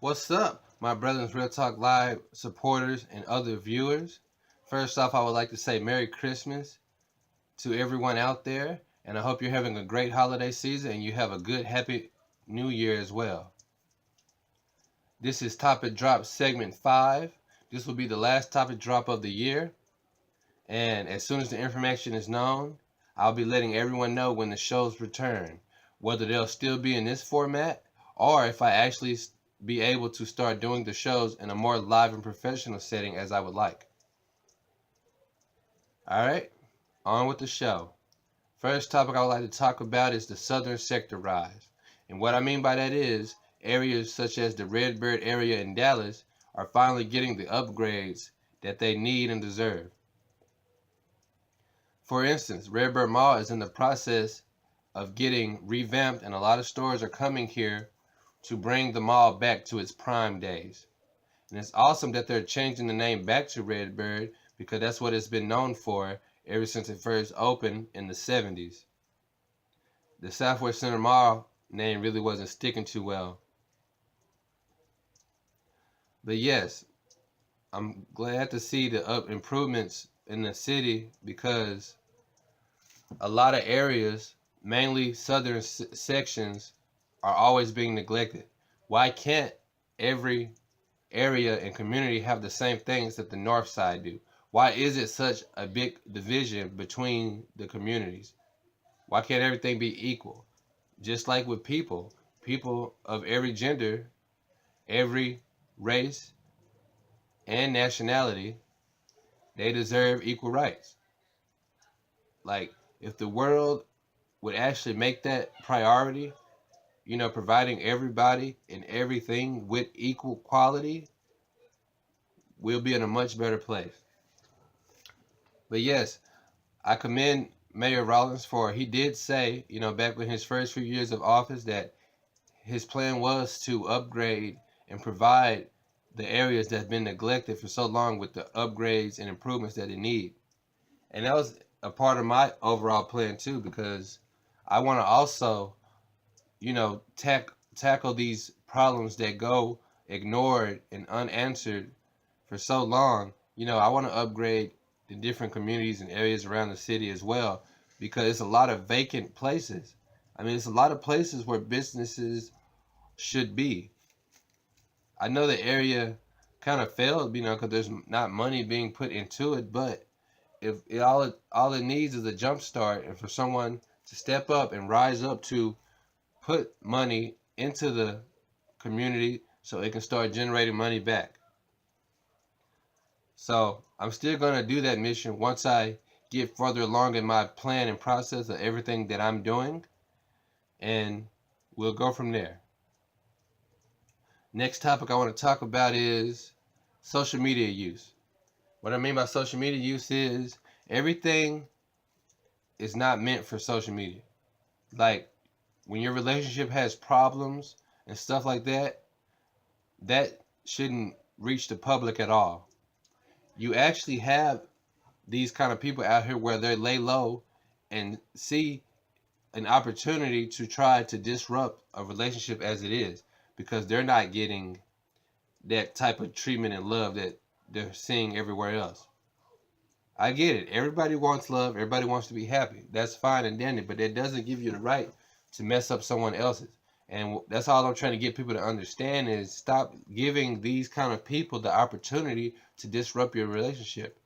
What's up, my brothers, Real Talk Live supporters and other viewers? First off, I would like to say Merry Christmas to everyone out there, and I hope you're having a great holiday season and you have a good, happy New Year as well. This is Topic Drop Segment 5. This will be the last topic drop of the year, and as soon as the information is known, I'll be letting everyone know when the shows return, whether they'll still be in this format or if I actually be able to start doing the shows in a more live and professional setting as I would like. Alright, on with the show. First topic I would like to talk about is the southern sector rise. And what I mean by that is, areas such as the Redbird area in Dallas are finally getting the upgrades that they need and deserve. For instance, Redbird Mall is in the process of getting revamped, and a lot of stores are coming here to bring the mall back to its prime days. And it's awesome that they're changing the name back to Redbird because that's what it's been known for ever since it first opened in the 70s. The Southwest Center Mall name really wasn't sticking too well. But yes, I'm glad to see the improvements in the city because a lot of areas, mainly southern sections, are always being neglected. Why can't every area and community have the same things that the north side do? Why is it such a big division between the communities? Why can't everything be equal? Just like with people of every gender, every race and nationality, they deserve equal rights. Like, if the world would actually make that priority, providing everybody and everything with equal quality, we'll be in a much better place. But yes, I commend Mayor Rollins he did say, back in his first few years of office that his plan was to upgrade and provide the areas that have been neglected for so long with the upgrades and improvements that they need. And that was a part of my overall plan too, because I want to also tackle these problems that go ignored and unanswered for so long. I want to upgrade the different communities and areas around the city as well, because it's a lot of vacant places. It's a lot of places where businesses should be. I know the area kind of failed, because there's not money being put into it, but if all it needs is a jump start, and for someone to step up and rise up to put money into the community so it can start generating money back. So I'm still going to do that mission once I get further along in my plan and process of everything that I'm doing, and we'll go from there. Next topic I want to talk about is social media use. What I mean by social media use is everything is not meant for social media. Like, when your relationship has problems and stuff like that, that shouldn't reach the public at all. You actually have these kind of people out here where they lay low and see an opportunity to try to disrupt a relationship as it is, because they're not getting that type of treatment and love that they're seeing everywhere else. I get it. Everybody wants love. Everybody wants to be happy. That's fine and dandy, but that doesn't give you the right to mess up someone else's. And that's all I'm trying to get people to understand is stop giving these kind of people the opportunity to disrupt your relationship.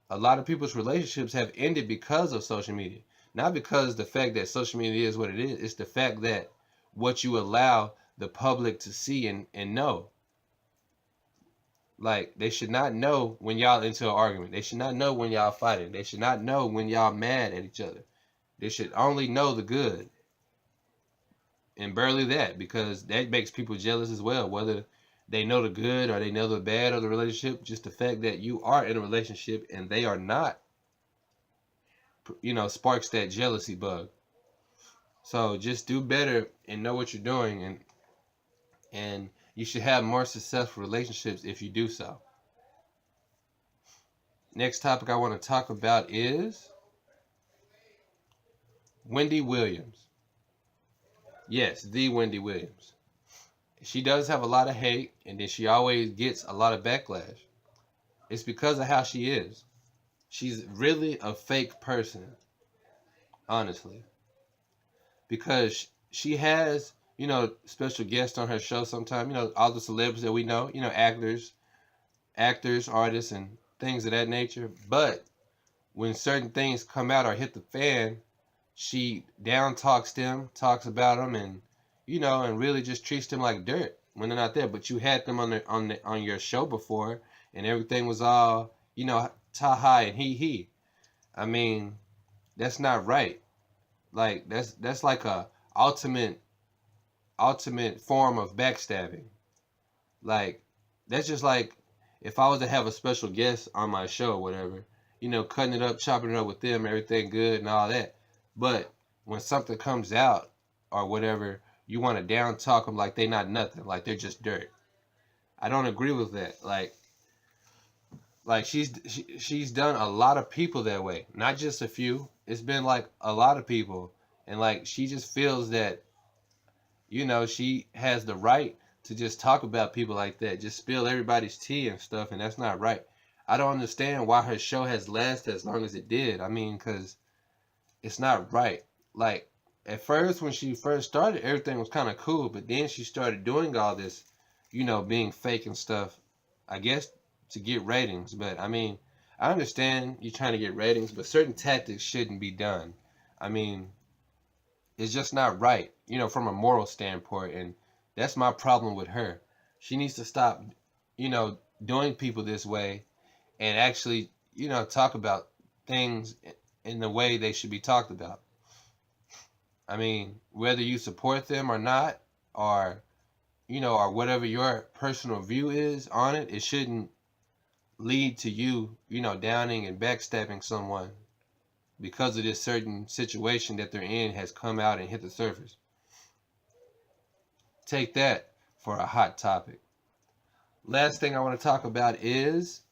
A lot of people's relationships have ended because of social media. Not because the fact that social media is what it is. It's the fact that what you allow the public to see and know. Like, they should not know when y'all into an argument. They should not know when y'all fighting. They should not know when y'all mad at each other. They should only know the good. And barely that, because that makes people jealous as well, whether they know the good or they know the bad of the relationship. Just the fact that you are in a relationship and they are not, sparks that jealousy bug. So just do better and know what you're doing, and you should have more successful relationships if you do so. Next topic I want to talk about is Wendy Williams. Yes, the Wendy Williams. She does have a lot of hate, and then she always gets a lot of backlash. It's because of how she is. She's really a fake person, honestly, because she has, special guests on her show sometimes. All the celebrities that we know, actors, artists, and things of that nature. But when certain things come out or hit the fan, she down talks them, talks about them, and and really just treats them like dirt when they're not there. But you had them on your show before, and everything was all ta hi and he. I mean, that's not right. Like that's like a ultimate form of backstabbing. Like that's just like if I was to have a special guest on my show or whatever, cutting it up, chopping it up with them, everything good and all that. But when something comes out or whatever, you want to down talk them like they not nothing, like they're just dirt. I don't agree with that. Like she's done a lot of people that way, not just a few. It's been like a lot of people, and like she just feels that she has the right to just talk about people like that, just spill everybody's tea and stuff, and that's not right. I don't understand why her show has lasted as long as it did. I mean, because it's not right. Like, at first, when she first started, everything was kind of cool, but then she started doing all this, being fake and stuff, I guess, to get ratings. But, I mean, I understand you trying to get ratings, but certain tactics shouldn't be done. I mean, it's just not right, from a moral standpoint. And that's my problem with her. She needs to stop, doing people this way and actually, talk about things in the way they should be talked about. I mean, whether you support them or not, or, or whatever your personal view is on it, it shouldn't lead to you, downing and backstabbing someone because of this certain situation that they're in has come out and hit the surface. Take that for a hot topic. Last thing I want to talk about is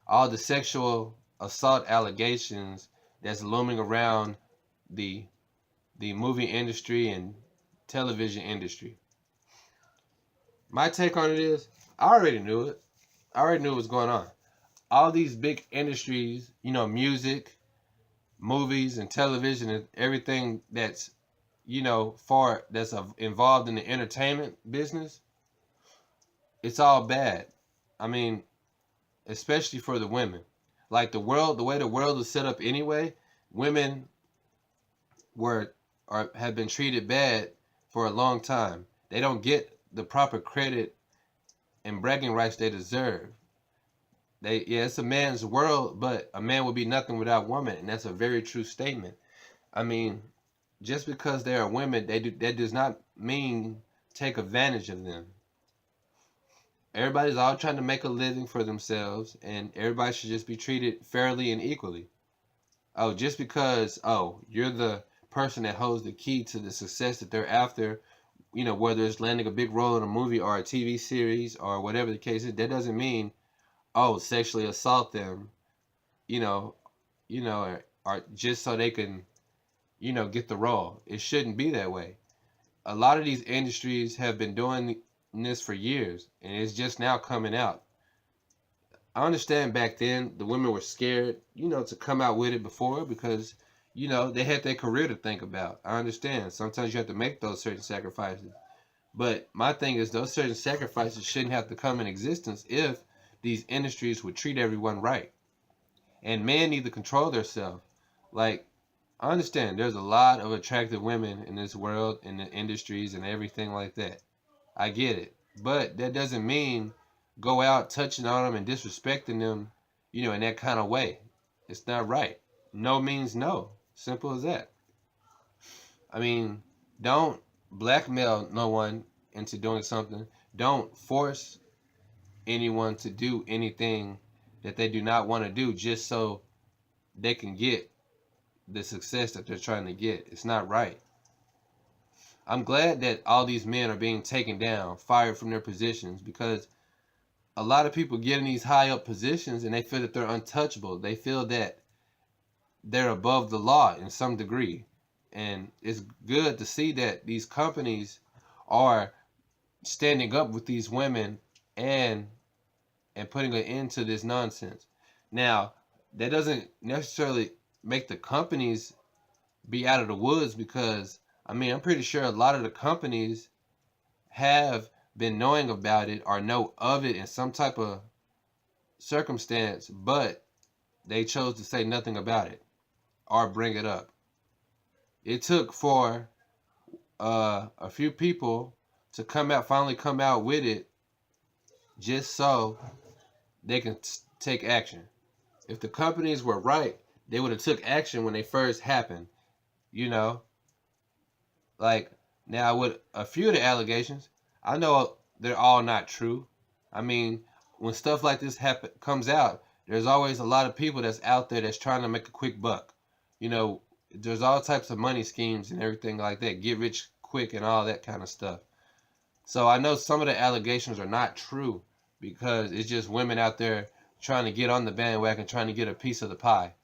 all the sexual assault allegations that's looming around the movie industry and television industry. My take on it is I already knew it. I already knew what was going on. All these big industries, music, movies, and television, and everything that's that's involved in the entertainment business, it's all bad. I mean, especially for the women. Like the way the world is set up anyway, women were or have been treated bad for a long time. They don't get the proper credit and bragging rights they deserve. It's a man's world, but a man would be nothing without woman, and that's a very true statement. I mean, just because they are women, that does not mean take advantage of them. Everybody's all trying to make a living for themselves, and everybody should just be treated fairly and equally. Oh, just because you're the person that holds the key to the success that they're after, whether it's landing a big role in a movie or a TV series or whatever the case is, that doesn't mean sexually assault them, or just so they can, get the role. It shouldn't be that way. A lot of these industries have been doing this for years, and it's just now coming out. I understand back then the women were scared, to come out with it before because, they had their career to think about. I understand. Sometimes you have to make those certain sacrifices. But my thing is those certain sacrifices shouldn't have to come in existence if these industries would treat everyone right. And men need to control themselves. Like, I understand there's a lot of attractive women in this world, in the industries and everything like that. I get it. But that doesn't mean go out touching on them and disrespecting them, in that kind of way. It's not right. No means no. Simple as that. I mean, don't blackmail no one into doing something. Don't force anyone to do anything that they do not want to do just so they can get the success that they're trying to get. It's not right. I'm glad that all these men are being taken down, fired from their positions, because a lot of people get in these high up positions and they feel that they're untouchable. They feel that they're above the law in some degree. And it's good to see that these companies are standing up with these women and putting an end to this nonsense. Now, that doesn't necessarily make the companies be out of the woods, because I mean, I'm pretty sure a lot of the companies have been knowing about it or know of it in some type of circumstance, but they chose to say nothing about it or bring it up. It took for a few people to finally come out with it, just so they can take action. If the companies were right, they would have took action when they first happened. You know, like, now with a few of the allegations, I know they're all not true. I mean, when stuff like this comes out, there's always a lot of people that's out there that's trying to make a quick buck. You know, there's all types of money schemes and everything like that, get rich quick and all that kind of stuff. So I know some of the allegations are not true, because it's just women out there trying to get on the bandwagon, trying to get a piece of the pie.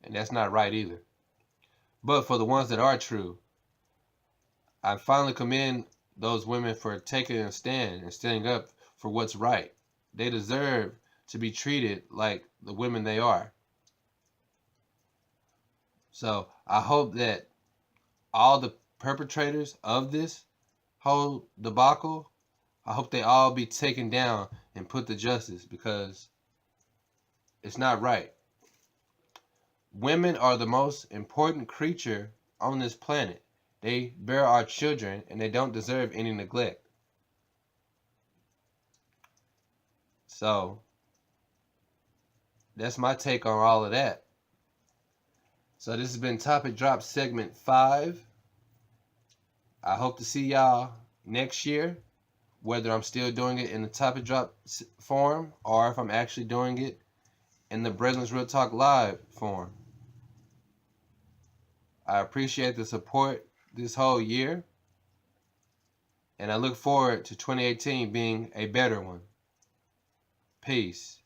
And that's not right either. But for the ones that are true, I finally commend those women for taking a stand and standing up for what's right. They deserve to be treated like the women they are. So I hope that all the perpetrators of this whole debacle, I hope they all be taken down and put to justice, because it's not right. Women are the most important creature on this planet. They bear our children, and they don't deserve any neglect. So that's my take on all of that. So this has been Topic Drop segment 5. I hope to see y'all next year, whether I'm still doing it in the Topic Drop form or if I'm actually doing it in the Brethren Real Talk Live form. I appreciate the support this whole year, and I look forward to 2018 being a better one. Peace.